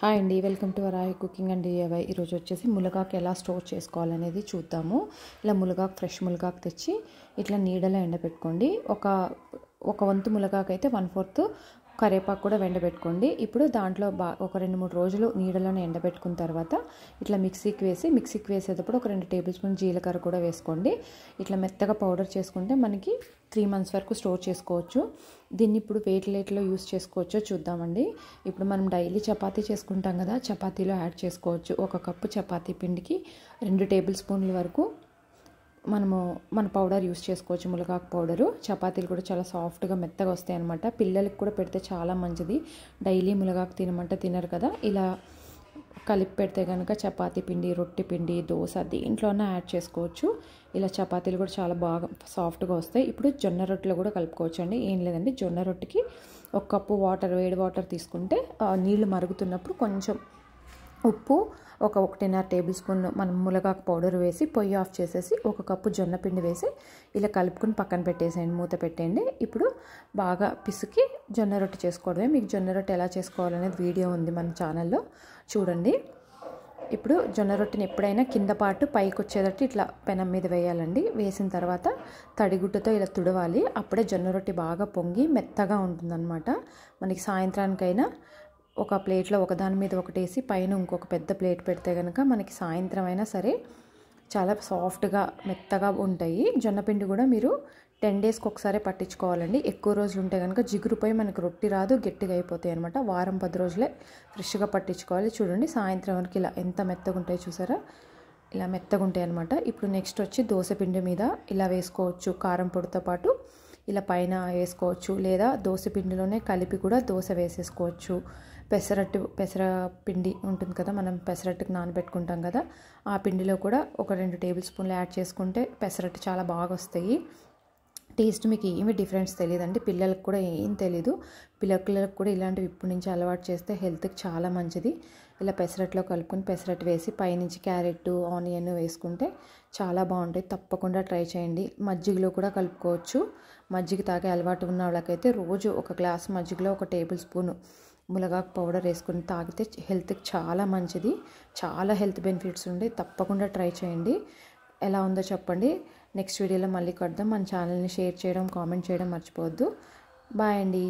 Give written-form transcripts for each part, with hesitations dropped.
Hi అండి, welcome to వరాయి cooking and DIY. ఈరోజు వచ్చేసి మునగాకు ఎలా స్టోర్ చేసుకోవాలనేది చూద్దాము. ఇలా మునగాకు ఫ్రెష్ మునగాకు తెచ్చి ఇట్లా నీడలో ఎండబెట్టుకోండి. ఒక వంతు మునగాకు అయితే 1/4 కరివేపాకు కూడా ఎండబెట్టుకోండి. ఇప్పుడు దాంట్లో ఒక 2-3 రోజులు నీడలోనే ఎండబెట్టుకున్న తర్వాత ఇట్లా మిక్సీకి వేసేటప్పుడు ఒక 2 టేబుల్ స్పూన్ జీలకర్ర కూడా వేసుకోండి. ఇట్లా మెత్తగా పౌడర్ చేసుకుంటే మనకి 3 months వరకు స్టోర్ చేసుకోవచ్చు. దీన్ని ఇప్పుడు వేటిలో యూస్ చేసుకోవచ్చో చూద్దామండి. ఇప్పుడు మనం డైలీ చపాతీ చేసుకుంటాం కదా, చపాతీలో యాడ్ చేసుకోవచ్చు. 1 కప్పు చపాతీ పిండికి 2 టేబుల్ స్పూన్ల వరకు మన పౌడర్ యూస్ చేసుకోవచ్చు, మునగాకు పౌడరు. చపాతీలు కూడా చాలా సాఫ్ట్గా మెత్తగా వస్తాయి అన్నమాట. పిల్లలకి కూడా పెడితే చాలా మంచిది. డైలీ మునగాకు తినమంటే తినరు కదా, ఇలా కలిపి పెడితే కనుక చపాతీ పిండి, రొట్టె పిండి, దోశ దేంట్లోనే యాడ్ చేసుకోవచ్చు. ఇలా చపాతీలు కూడా చాలా బాగా సాఫ్ట్గా వస్తాయి. ఇప్పుడు జొన్న రొట్టెలు కూడా కలుపుకోవచ్చు అండి. ఏం లేదండి, జొన్న రొట్టెకి 1 కప్పు వేడి వాటర్ తీసుకుంటే నీళ్లు మరుగుతున్నప్పుడు కొంచెం ఉప్పు, 1.5 టేబుల్ స్పూన్ మనం మునగాకు పౌడర్ వేసి పొయ్యి ఆఫ్ చేసేసి 1 కప్పు జొన్న పిండి వేసి ఇలా కలుపుకొని పక్కన పెట్టేసేయండి, మూత పెట్టేయండి. ఇప్పుడు బాగా పిసికి జొన్న రొట్టె చేసుకోవడమే. మీకు జొన్న రొట్టె ఎలా చేసుకోవాలనేది వీడియో ఉంది మన ఛానల్లో, చూడండి. ఇప్పుడు జొన్న రొట్టెని ఎప్పుడైనా కింద పాటు పైకి వచ్చేటట్టు ఇట్లా పెనం మీద వేయాలండి. వేసిన తర్వాత తడిగుడ్డతో ఇలా తుడవాలి. అప్పుడే జొన్న రొట్టె బాగా పొంగి మెత్తగా ఉంటుందన్నమాట. మనకి సాయంత్రానికైనా ఒక ప్లేట్లో ఒకదాని మీద ఒకటేసి పైన ఇంకొక పెద్ద ప్లేట్ పెడితే కనుక మనకి సాయంత్రం అయినా సరే చాలా సాఫ్ట్గా మెత్తగా ఉంటాయి. జొన్నపిండి కూడా మీరు 10 daysకి ఒకసారి పట్టించుకోవాలండి. ఎక్కువ రోజులు ఉంటే కనుక జిగురుపై మనకు రొట్టి రాదు, గట్టిగా అయిపోతాయి అనమాట. వారం 10 రోజులే ఫ్రెష్గా పట్టించుకోవాలి. చూడండి, సాయంత్రం వరకు ఇలా ఎంత మెత్తగా ఉంటాయి చూసారా, ఇలా మెత్తగా ఉంటాయి అనమాట. ఇప్పుడు నెక్స్ట్ వచ్చి దోశ పిండి మీద ఇలా వేసుకోవచ్చు. కారం పొడితో పాటు ఇలా పైన వేసుకోవచ్చు, లేదా దోశ పిండిలోనే కలిపి కూడా దోశ వేసేసుకోవచ్చు. పెసర పిండి ఉంటుంది కదా, మనం పెసరట్టుకు నానబెట్టుకుంటాం కదా, ఆ పిండిలో కూడా ఒక 2 టేబుల్ స్పూన్లు యాడ్ చేసుకుంటే పెసరట్టు చాలా బాగా వస్తాయి. టేస్ట్ మీకు ఏమీ డిఫరెన్స్ తెలియదండి, పిల్లలకు కూడా ఏం తెలీదు. పిల్లలకు కూడా ఇలాంటివి ఇప్పటి నుంచి అలవాటు చేస్తే హెల్త్కి చాలా మంచిది. ఇలా పెసరట్లో కలుపుకొని పెసరట్టు వేసి పైనుంచి క్యారెట్, ఆనియన్ వేసుకుంటే చాలా బాగుంటాయి. తప్పకుండా ట్రై చేయండి. మజ్జిగలో కూడా కలుపుకోవచ్చు. మజ్జిగ తాగే అలవాటు ఉన్న వాళ్ళకైతే రోజు 1 గ్లాస్ మజ్జిగలో 1 టేబుల్ స్పూను మునగాకు పౌడర్ వేసుకుని తాగితే హెల్త్కి చాలా మంచిది. చాలా హెల్త్ బెనిఫిట్స్ ఉండి తప్పకుండా ట్రై చేయండి. ఎలా ఉందో చెప్పండి. నెక్స్ట్ వీడియోలో మళ్ళీ కడదాం. మన ఛానల్ని షేర్ చేయడం, కామెంట్ చేయడం మర్చిపోవద్దు. బాయ్ అండి.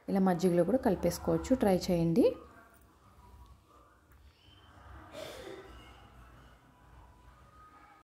ఇలా మజ్జిగలో కూడా కలిపేసుకోవచ్చు, ట్రై చేయండి.